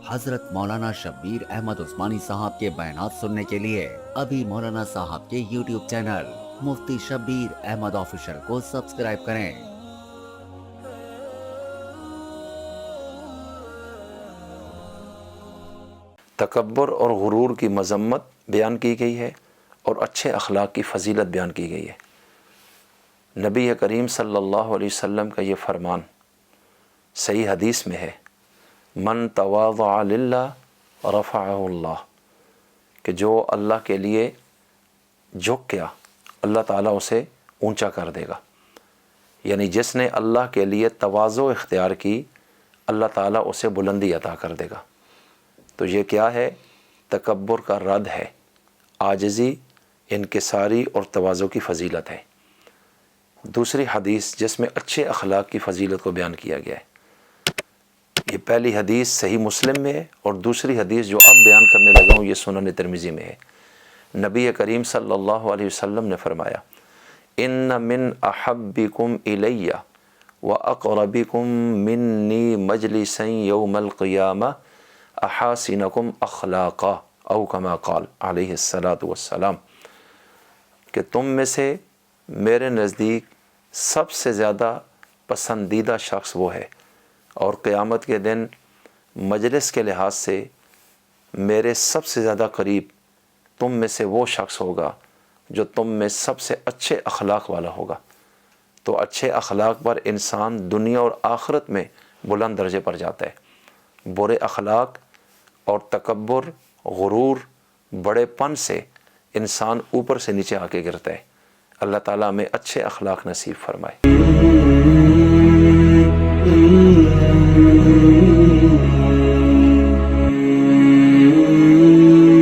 حضرت مولانا شبیر احمد عثمانی صاحب کے بیانات سننے کے لیے ابھی مولانا صاحب کے یوٹیوب چینل مفتی شبیر احمد آفیشل کو سبسکرائب کریں۔ تکبر اور غرور کی مذمت بیان کی گئی ہے اور اچھے اخلاق کی فضیلت بیان کی گئی ہے۔ نبی کریم صلی اللہ علیہ وسلم کا یہ فرمان صحیح حدیث میں ہے، من تواضع للہ رفعہ اللہ، کہ جو اللہ کے لیے جھک گیا اللہ تعالیٰ اسے اونچا کر دے گا۔ یعنی جس نے اللہ کے لیے تواضع اختیار کی اللہ تعالیٰ اسے بلندی عطا کر دے گا۔ تو یہ کیا ہے؟ تکبر کا رد ہے، عاجزی، انکساری اور تواضع کی فضیلت ہے۔ دوسری حدیث جس میں اچھے اخلاق کی فضیلت کو بیان کیا گیا ہے، یہ پہلی حدیث صحیح مسلم میں ہے اور دوسری حدیث جو اب بیان کرنے لگا ہوں یہ سنن ترمذی میں ہے۔ نبی کریم صلی اللہ علیہ وسلم نے فرمایا، ان من احبکم الی واقربکم منی مجلسا یوم القیامہ احاسنکم اخلاقا، او کما قال علیہ الصلاۃ والسلام، کہ تم میں سے میرے نزدیک سب سے زیادہ پسندیدہ شخص وہ ہے اور قیامت کے دن مجلس کے لحاظ سے میرے سب سے زیادہ قریب تم میں سے وہ شخص ہوگا جو تم میں سب سے اچھے اخلاق والا ہوگا۔ تو اچھے اخلاق پر انسان دنیا اور آخرت میں بلند درجے پر جاتا ہے۔ برے اخلاق اور تکبر، غرور، بڑے پن سے انسان اوپر سے نیچے آ کے گرتا ہے۔ اللہ تعالیٰ ہمیں اچھے اخلاق نصیب فرمائے۔